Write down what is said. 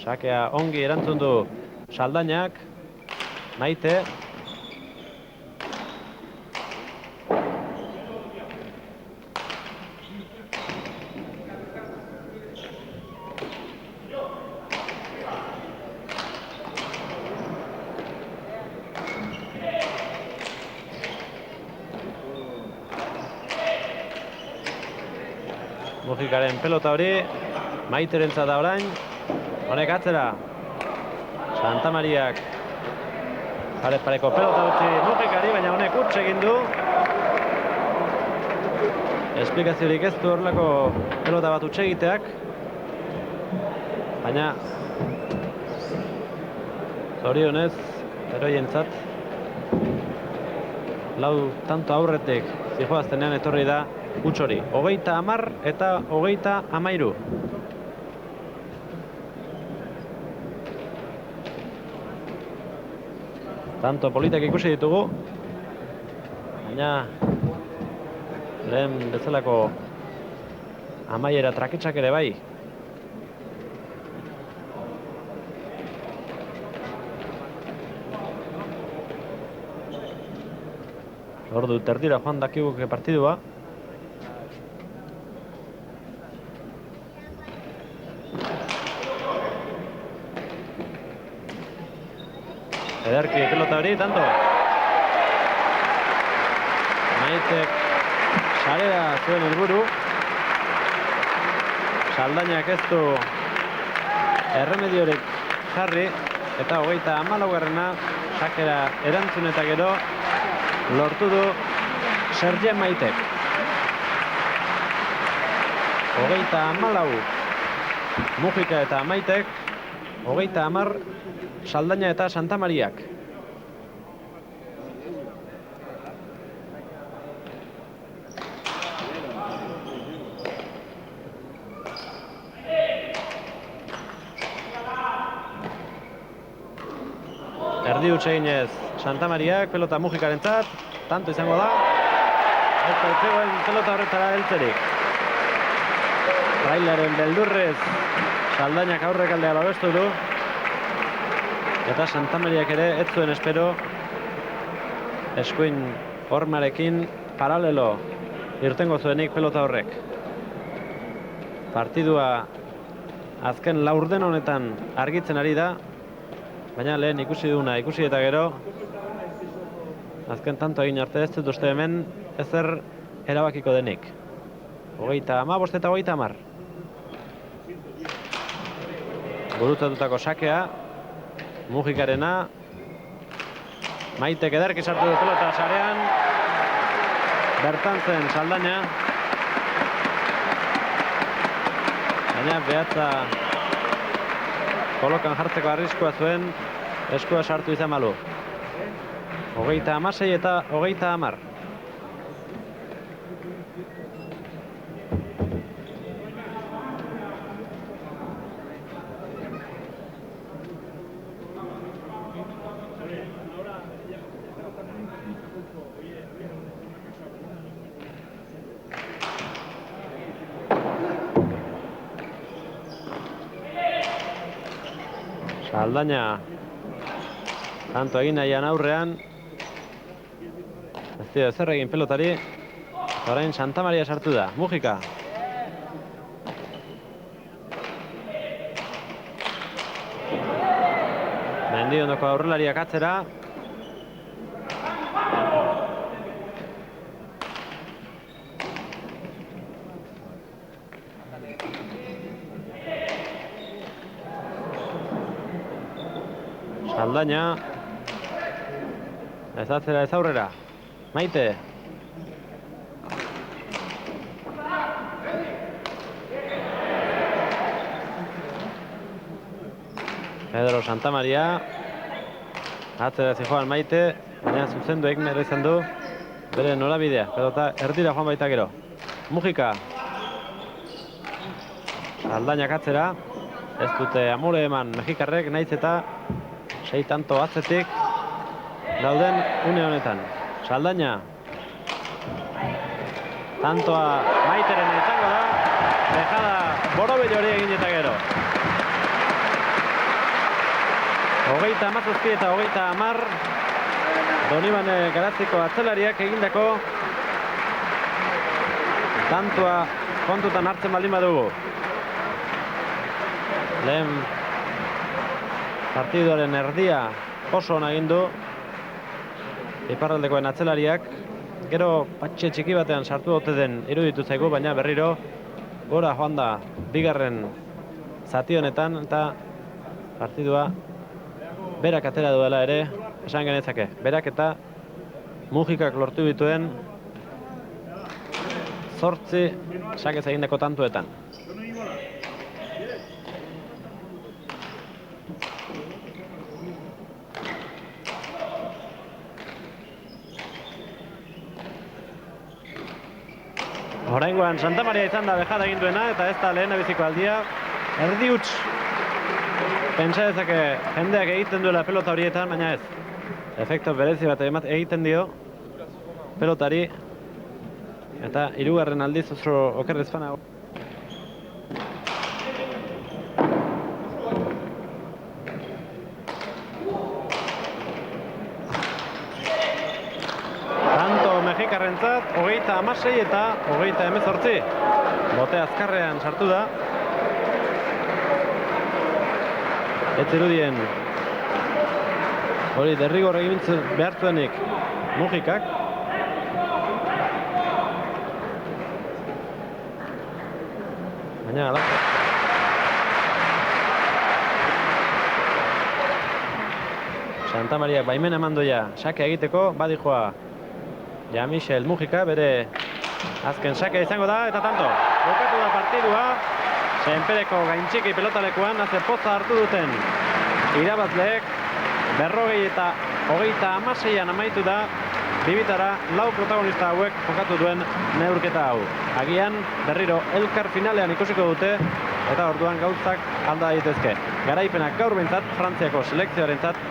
Sakea ongi erantzun du Saldainak, Maite. Mujikaren pelota hori, Maiterentzat da orain, honek atzera, Santamariak pareko pelota utzi Mujikari, baina honek huts egin du. Esplikaziorik ez du horrelako pelota bat huts egiteak, baina zorionez, heroientzat, lau tanto aurretik zijoaztenean etorri da huts hori. 30 eta 33. Tanto politak ikusi ditugu, baina lehen bezalako amaiera traketsak ere bai. Ordu terdira joan dakiguke partidua. Ederki pelota hori, tanto. Maitek sarera zuen helburu. Saldainak ez du erremediorik jarri, eta 34garrena sakera erantzun eta gero lortu du Sergien Maitek. 34 Mujika eta Maitek, 30 Saldaina eta Santamariak. Erdi huts eginez Santamariak, pelota Mujikarentzat, tanto izango da. Ez zegoen pelota horretara heltzerik. Railaren beldurrez Saldainak aurrekaldea babestu du. Eta Santamariak ere ez zuen espero eskuin hormarekin paralelo irtengo zuenik pelota horrek. Partidua azken laurden honetan argitzen ari da, baina lehen ikusi duguna ikusi eta gero azken tanto egin arte ez dut uste hemen ezer erabakiko denik. 35 eta 30. Gurutzatutako sakea Mujikarena, Maitek ederki sartu du pelota sarean, bertan zen Saldaina, baina behatza kolokan jartzeko arriskua zuen, eskua sartu izan balu. 36 eta 30. Saldaina tanto egin nahian aurrean, ez dio ezer egin pelotari. Orain Santamaria sartu da, Mujika. Mendiondoko aurrelariak atzera. Saldaina. Ez atzera ez aurrera. Maite. Pedro Santamaria. Atzera zijoan Maite. Baina zuzendu egin ere izan du bere norabidea. Pelota erdira joan baita gero. Mujika. Saldainak atzera. Ez dute amore eman mexikarrek, nahiz eta 6 tanto atzetik dauden une honetan. Saldaina. Tantoa Maiteren izango da. Dejada Borobello hori egin eta gero. Hogeita hamazazpi eta hogeita hamar. Donibane Garaziko atzelariak egindako tantua kontutan hartzen baldin badugu. Lehen partiduaren erdia oso ona egin du iparraldekoen atzelariak. Gero patxe txiki batean sartu dute den iruditu zaigu, baina berriro gora joan da bigarren zati honetan eta partidua berak atera duela ere esan genezake. Berak eta Mujikak lortu dituen 8 sakez egindako tantuetan. Oraingoan Santa Maria izan da bejada egin duena eta ez da lehendabiziko aldia. Erdi huts pentsa dezake jendeak egiten duela pelota horietan, baina ez. Efekto berezi bat egiten dio pelotari eta hirugarren aldiz oso okerrez fana. Mexikarrentzat 36 eta 38. Bote azkarrean sartu da. Ez zirudien hori derrigor egin behartuenik Mujikak. Baina alako. Santa Maria baimen eman doia sake egiteko, badijoa Michel Mujika, bere azken sakea izango da, eta tanto, bukatu da partidua, Senpereko gaintxiki pelotalekuan, haze poza hartu duten irabazleek, 40 eta 36an amaitu da, bibitara, 4 protagonista hauek jokatu duen neurketa hau. Agian, berriro, elkar finalean ikusiko dute, eta orduan gauzak alda daitezke. Garaipenak gaur behintzat, Frantziako selekzioarentzat